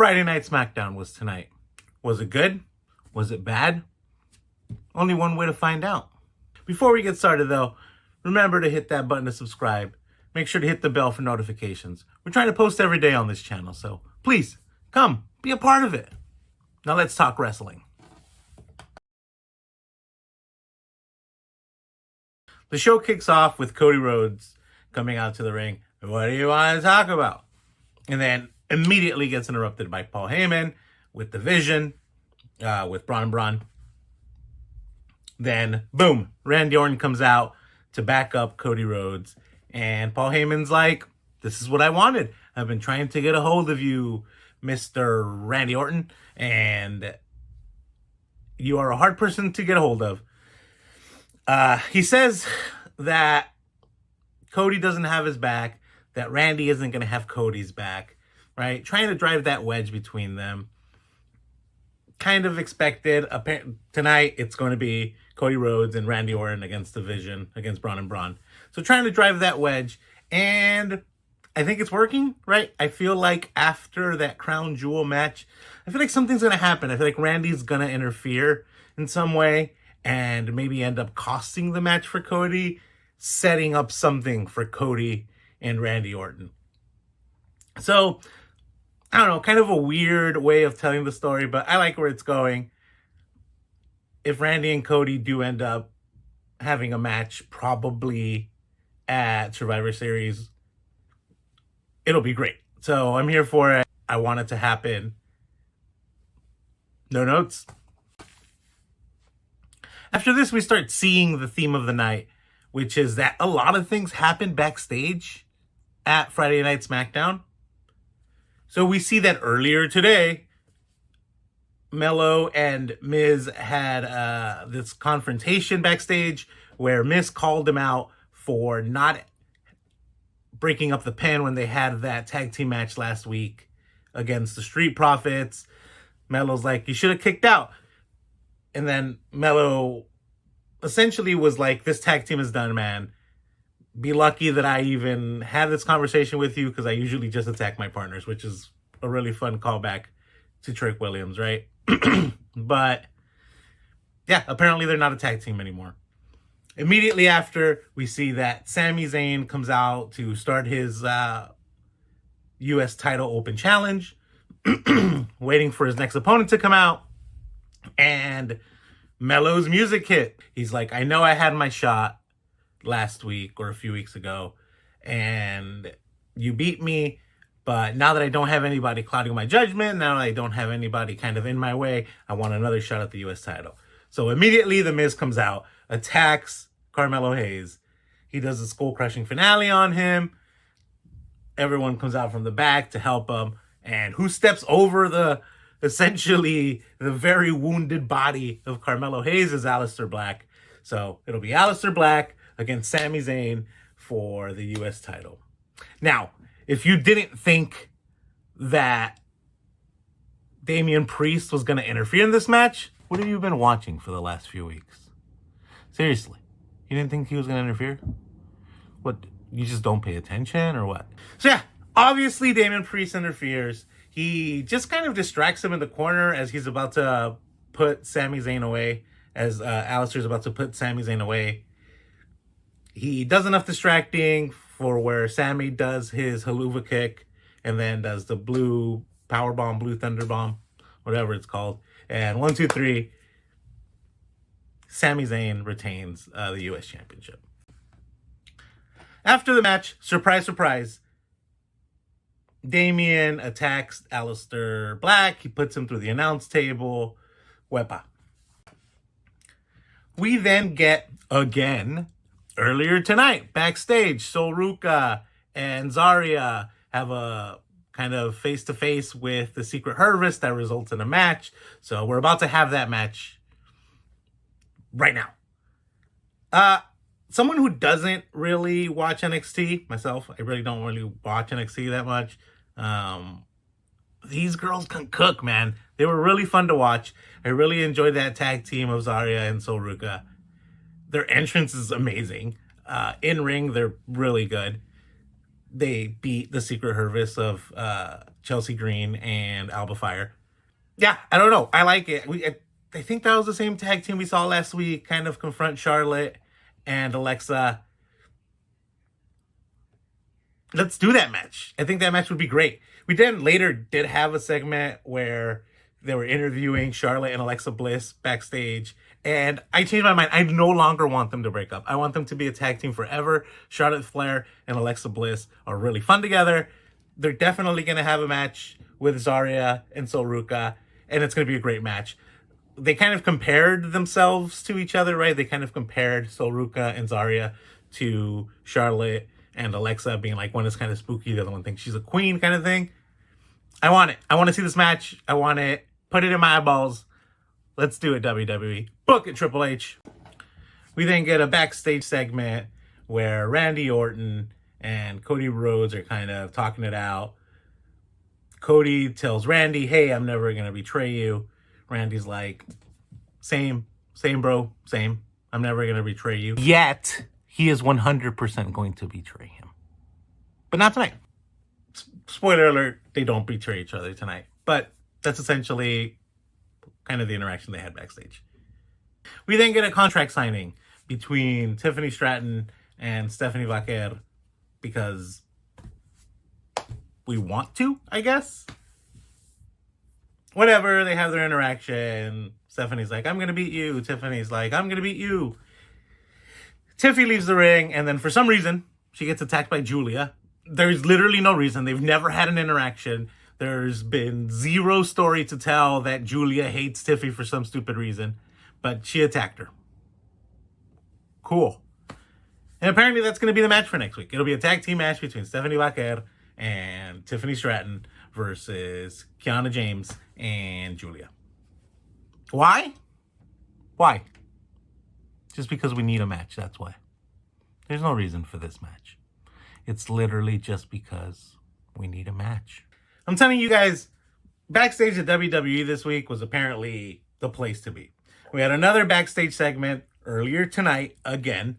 Friday Night Smackdown was tonight. Was it good? Was it bad? Only one way to find out. Before we get started though, remember to hit that button to subscribe. Make sure to hit the bell for notifications. We're trying to post every day on this channel, so please, come, be a part of it. Now let's talk wrestling. The show kicks off with Cody Rhodes coming out to the ring. What do you want to talk about? And then immediately gets interrupted by Paul Heyman with the Vision, with Braun and Braun. Then, boom, Randy Orton comes out to back up Cody Rhodes. And Paul Heyman's like, this is what I wanted. I've been trying to get a hold of you, Mr. Randy Orton. And you are a hard person to get a hold of. He says that Cody doesn't have his back, that Randy isn't going to have Cody's back, right? Trying to drive that wedge between them. Kind of expected. Tonight, it's going to be Cody Rhodes and Randy Orton against the Vision, against Braun and Braun. So trying to drive that wedge, and I think it's working, right? I feel like after that Crown Jewel match, I feel like something's going to happen. I feel like Randy's going to interfere in some way and maybe end up costing the match for Cody, setting up something for Cody and Randy Orton. So, I don't know, kind of a weird way of telling the story, but I like where it's going. If Randy and Cody do end up having a match, probably at Survivor Series, it'll be great. So I'm here for it. I want it to happen. No notes. After this, we start seeing the theme of the night, which is that a lot of things happen backstage at Friday Night Smackdown. So we see that earlier today, Melo and Miz had this confrontation backstage where Miz called him out for not breaking up the pin when they had that tag team match last week against the Street Profits. Melo's like, you should have kicked out. And then Melo essentially was like, this tag team is done, man. Be lucky that I even had this conversation with you, because I usually just attack my partners, which is a really fun callback to Trick Williams, right? But yeah, apparently they're not a tag team anymore. Immediately after, we see that Sami Zayn comes out to start his U.S. title open challenge, waiting for his next opponent to come out. And Melo's music hit. He's like, I know I had my shot last week or a few weeks ago, and you beat me, but now that I don't have anybody clouding my judgment, now that I don't have anybody kind of in my way, I want another shot at the U.S. title. So immediately The Miz comes out, attacks Carmelo Hayes. He does a skull-crushing finale on him. Everyone comes out from the back to help him. And who steps over essentially the very wounded body of Carmelo Hayes is Aleister Black. So it'll be Aleister Black against Sami Zayn for the U.S. title. Now, if you didn't think that Damian Priest was going to interfere in this match, what have you been watching for the last few weeks? Seriously, you didn't think he was going to interfere? What, you just don't pay attention or what? So yeah, obviously Damian Priest interferes. He just kind of distracts him in the corner as he's about to put Sami Zayn away, as Aleister's about to put Sami Zayn away. He does enough distracting for where Sami does his haluva kick and then does the blue power bomb, blue thunder bomb, whatever it's called. And 1, 2, 3, Sami Zayn retains the U.S. Championship. After the match, surprise, surprise, Damian attacks Aleister Black. He puts him through the announce table. Wepa. We then get, again, earlier tonight, backstage, Sol Ruca and Zarya have a kind of face-to-face with the Secret Harvest that results in a match. So we're about to have that match right now. Someone who doesn't really watch NXT, myself, I really don't really watch NXT that much. These girls can cook, man. They were really fun to watch. I really enjoyed that tag team of Zarya and Sol Ruca. Their entrance is amazing. In ring, they're really good. they beat the Secret Service of Chelsea Green and Alba Fire. Yeah, I don't know. I like it. I think that was the same tag team we saw last week, kind of confront Charlotte and Alexa. Let's do that match. I think that match would be great. We then later did have a segment where they were interviewing Charlotte and Alexa Bliss backstage, and I changed my mind. I no longer want them to break up. I want them to be a tag team forever. Charlotte Flair and Alexa Bliss are really fun together. They're definitely going to have a match with Zarya and Sol Ruca, and it's going to be a great match. They kind of compared themselves to each other, right? They kind of compared Sol Ruca and Zarya to Charlotte and Alexa, being like, one is kind of spooky, the other one thinks she's a queen, kind of thing. I want it. I want to see this match. I want it. Put it in my eyeballs. Let's do it, WWE. Book it, Triple H. We then get a backstage segment where Randy Orton and Cody Rhodes are kind of talking it out. Cody tells Randy, hey, I'm never going to betray you. Randy's like, same, bro, same. I'm never going to betray you. Yet, he is 100% going to betray him. But not tonight. Spoiler alert, they don't betray each other tonight. But that's essentially kind of the interaction they had backstage. We then get a contract signing between Tiffany Stratton and Stephanie Vaquer because we want to, I guess. Whatever, they have their interaction. Stephanie's like, I'm going to beat you. Tiffany's like, I'm going to beat you. Tiffy leaves the ring, and then for some reason, she gets attacked by Julia. There's literally no reason. They've never had an interaction. There's been zero story to tell that Julia hates Tiffy for some stupid reason, but she attacked her. Cool. And apparently that's going to be the match for next week. It'll be a tag team match between Stephanie Vaquer and Tiffany Stratton versus Kiana James and Julia. Why? Why? Just because we need a match, that's why. There's no reason for this match. It's literally just because we need a match. I'm telling you guys, backstage at WWE this week was apparently the place to be. We had another backstage segment earlier tonight, again,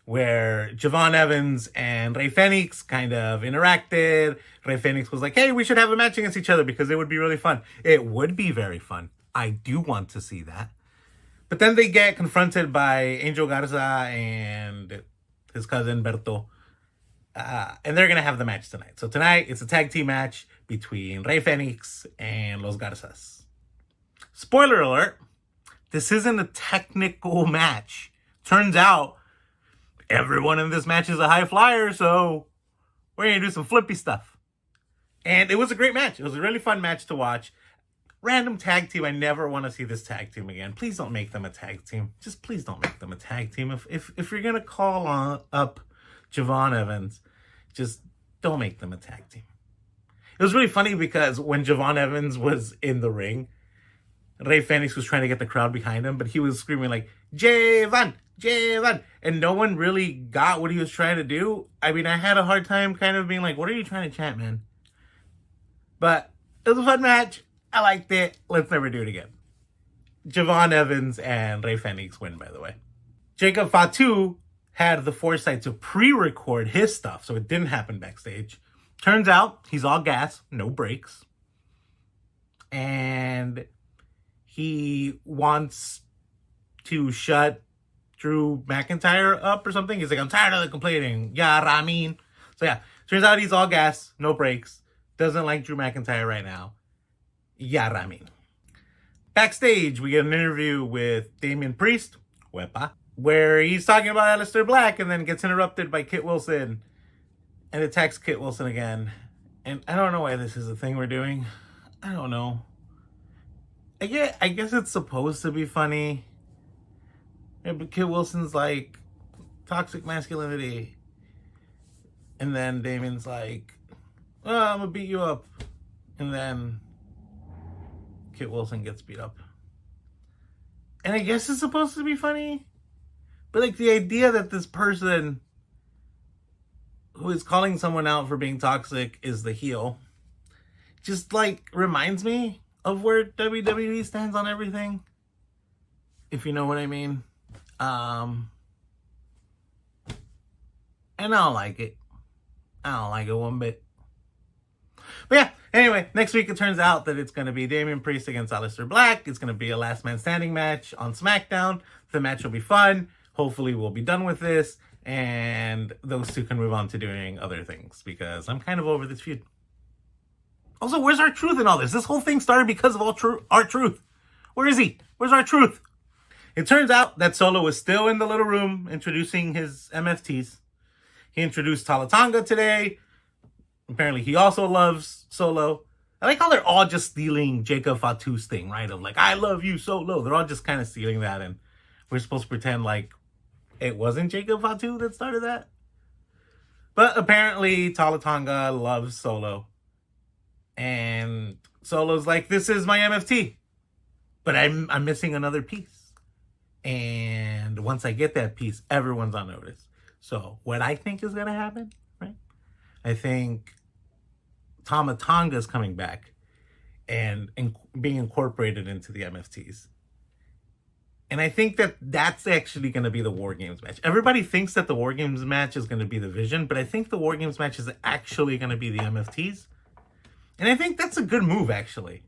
where Javon Evans and Rey Fenix kind of interacted. Rey Fenix was like, hey, we should have a match against each other because it would be really fun. It would be very fun. I do want to see that. But then they get confronted by Angel Garza and his cousin Berto. And they're going to have the match tonight. So tonight, it's a tag team match between Rey Fenix and Los Garzas. Spoiler alert, this isn't a technical match. Turns out, everyone in this match is a high flyer, so we're going to do some flippy stuff. And it was a great match. It was a really fun match to watch. Random tag team. I never want to see this tag team again. Please don't make them a tag team. Just please don't make them a tag team. If you're going to call up Javon Evans, just don't make them a tag team. It was really funny because when Javon Evans was in the ring, Rey Fenix was trying to get the crowd behind him, but he was screaming like, Javon, Javon. And no one really got what he was trying to do. I mean, I had a hard time kind of being like, what are you trying to chant, man? But it was a fun match. I liked it. Let's never do it again. Javon Evans and Rey Fenix win, by the way. Jacob Fatu had the foresight to pre-record his stuff, so it didn't happen backstage. Turns out he's all gas, no brakes. And he wants to shut Drew McIntyre up or something. He's like, I'm tired of the complaining. Yeah, Ramin. So yeah, turns out he's all gas, no brakes. Doesn't like Drew McIntyre right now. Yeah, Ramin. Backstage, we get an interview with Damian Priest, Wepa, where he's talking about Aleister Black and then gets interrupted by Kit Wilson and attacks Kit Wilson again. And I don't know why this is a thing we're doing. I don't know. I guess it's supposed to be funny. Yeah, but Kit Wilson's like, toxic masculinity. And then Damian's like, oh, I'm gonna beat you up. And then Kit Wilson gets beat up. And I guess it's supposed to be funny. But like the idea that this person who is calling someone out for being toxic is the heel just like reminds me of where WWE stands on everything. If you know what I mean. And I don't like it. I don't like it one bit. But yeah, anyway, next week it turns out that it's going to be Damian Priest against Aleister Black. It's going to be a last man standing match on SmackDown. The match will be fun. Hopefully we'll be done with this, and those two can move on to doing other things, because I'm kind of over this feud. Also, where's R-Truth in all this? This whole thing started because of R-Truth. Where is he? Where's R-Truth? It turns out that Solo was still in the little room introducing his MFTs. He introduced Tama Tonga today. Apparently he also loves Solo. I like how they're all just stealing Jacob Fatu's thing, right? Of like, I love you, Solo. They're all just kind of stealing that, and we're supposed to pretend like it wasn't Jacob Fatu that started that. But apparently Tama Tonga loves Solo. And Solo's like, this is my MFT. But I'm missing another piece. And once I get that piece, everyone's on notice. So what I think is going to happen, right? I think Tama Tonga is coming back and being incorporated into the MFTs. And I think that that's actually going to be the War Games match. Everybody thinks that the War Games match is going to be the Vision, but I think the War Games match is actually going to be the MFTs. And I think that's a good move, actually.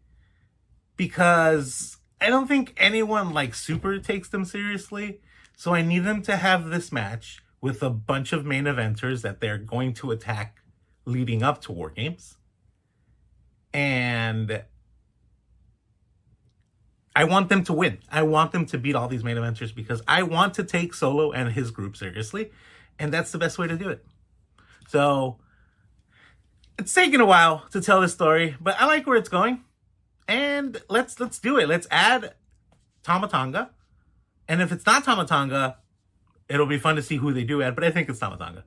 Because I don't think anyone, like, super takes them seriously. So I need them to have this match with a bunch of main eventers that they're going to attack leading up to War Games. And I want them to win. I want them to beat all these main eventers because I want to take Solo and his group seriously. And that's the best way to do it. So it's taken a while to tell this story, but I like where it's going. And let's do it. Let's add Tama Tonga. And if it's not Tama Tonga, it'll be fun to see who they do add, but I think it's Tama Tonga.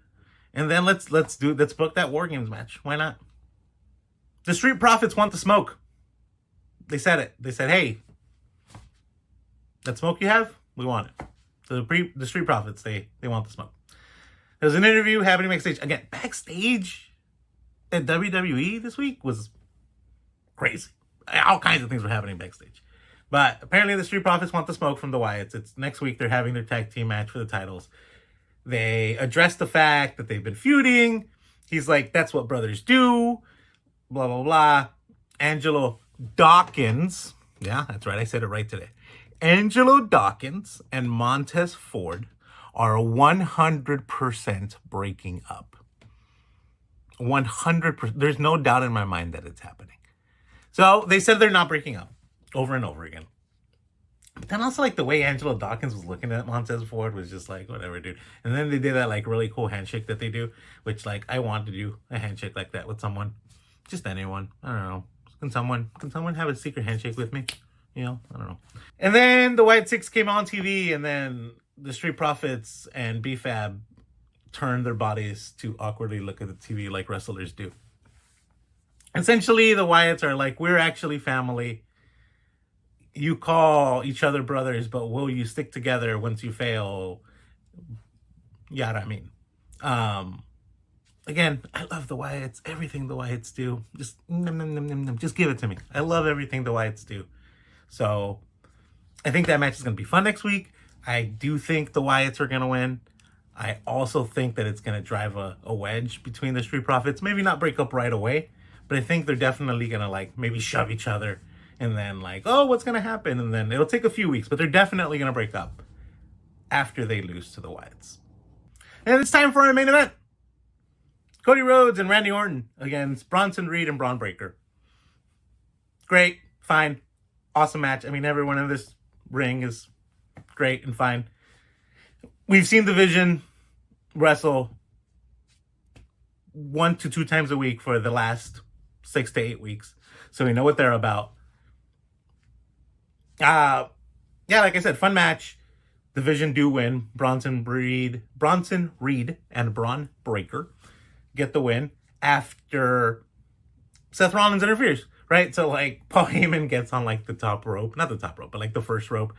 And then let's book that War Games match. Why not? The Street Profits want the smoke. They said it. They said, hey, that smoke you have, we want it. So the Street Profits, they want the smoke. There's an interview happening backstage. Again, backstage at WWE this week was crazy. All kinds of things were happening backstage. But apparently the Street Profits want the smoke from the Wyatts. It's next week they're having their tag team match for the titles. They address the fact that they've been feuding. He's like, that's what brothers do. Blah, blah, blah. Angelo Dawkins. Yeah, that's right. I said it right today. Angelo Dawkins and Montez Ford are 100% breaking up. 100%. There's no doubt in my mind that it's happening. So they said they're not breaking up over and over again. But then also, like, the way Angelo Dawkins was looking at Montez Ford was just like, whatever, dude. And then they did that, like, really cool handshake that they do, which, like, I want to do a handshake like that with someone. Just anyone. I don't know. Can someone have a secret handshake with me? You know, I don't know. And then the White Six came on TV, and then the Street Profits and B-Fab turned their bodies to awkwardly look at the TV like wrestlers do. Essentially, the Wyatts are like, we're actually family. You call each other brothers, but will you stick together once you fail? Yeah, I mean. Again, I love the Wyatts. Everything the Wyatts do. Just, just give it to me. I love everything the Wyatts do. So, I think that match is going to be fun next week. I do think the Wyatts are going to win. I also think that it's going to drive a wedge between the Street Profits. Maybe not break up right away, but I think they're definitely going to, like, maybe shove each other. And then, like, oh, what's going to happen? And then it'll take a few weeks, but they're definitely going to break up after they lose to the Wyatts. And it's time for our main event. Cody Rhodes and Randy Orton against Bronson Reed and Braun Breaker. Great, fine, awesome match. I mean, everyone in this ring is great and fine. We've seen the Vision wrestle 1 to 2 times a week for the last 6 to 8 weeks. So we know what they're about. Yeah, like I said, fun match. The Vision do win. Bronson Reed and Braun Breaker get the win after Seth Rollins interferes, right? So, like, Paul Heyman gets on, like, the top rope. Not the top rope, but, like, the first rope.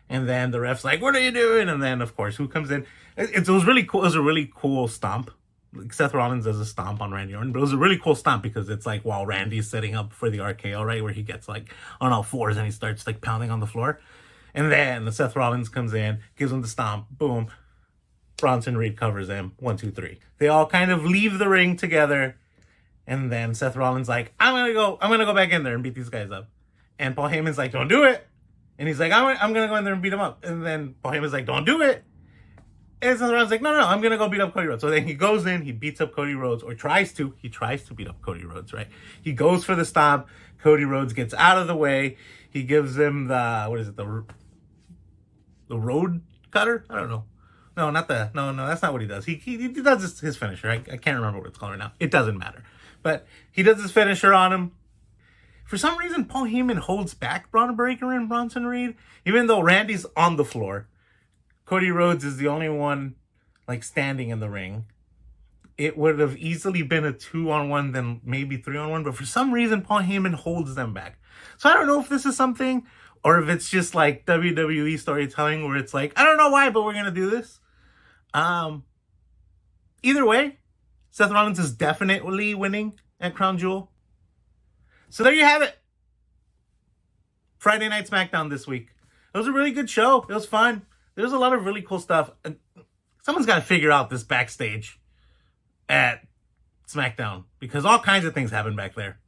And then the ref's like, what are you doing? And then, of course, who comes in? It was really cool. It was a really cool stomp. Like, Seth Rollins does a stomp on Randy Orton, but it was a really cool stomp because it's like while Randy's setting up for the RKO, right, where he gets like on all fours and he starts like pounding on the floor, and then Seth Rollins comes in, gives him the stomp, boom, Bronson Reed covers him. 1, 2, 3. They all kind of leave the ring together. And then Seth Rollins like, I'm gonna go back in there and beat these guys up. And Paul Heyman's like, don't do it. And he's like, I'm gonna go in there and beat him up. And then Paul Heyman's like, don't do it. And Seth Rollins like, no, I'm gonna go beat up Cody Rhodes. So then he goes in, he beats up Cody Rhodes, or tries to beat up Cody Rhodes, right? He goes for the stomp. Cody Rhodes gets out of the way. He gives him the road cutter? I don't know. No, that's not what he does. He does his finisher. I can't remember what it's called right now. It doesn't matter. But he does his finisher on him. For some reason, Paul Heyman holds back Braun Breaker and Bronson Reed. Even though Randy's on the floor, Cody Rhodes is the only one like standing in the ring. It would have easily been a 2-on-1, then maybe 3-on-1. But for some reason, Paul Heyman holds them back. So I don't know if this is something or if it's just like WWE storytelling where it's like, I don't know why, but we're going to do this. Either way, Seth Rollins is definitely winning at Crown Jewel. So there you have it. Friday Night Smackdown this week. It was a really good show. It was fun. There's a lot of really cool stuff. Someone's got to figure out this backstage at SmackDown because all kinds of things happen back there.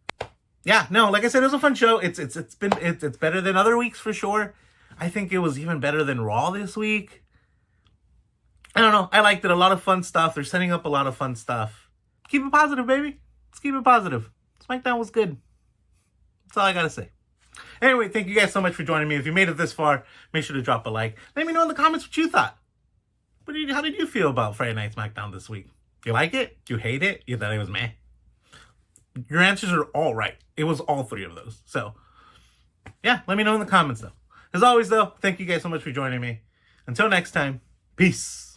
Yeah, no, like I said, it was a fun show. It's better than other weeks for sure. I think it was even better than Raw this week. I don't know. I liked it. A lot of fun stuff. They're setting up a lot of fun stuff. Keep it positive, baby. Let's keep it positive. SmackDown was good. That's all I got to say. Anyway, thank you guys so much for joining me. If you made it this far, make sure to drop a like. Let me know in the comments what you thought. How did you feel about Friday Night Smackdown this week? You like it? You hate it? You thought it was meh? Your answers are all right. It was all 3 of those. So, yeah, let me know in the comments, though. As always, though, thank you guys so much for joining me. Until next time, peace.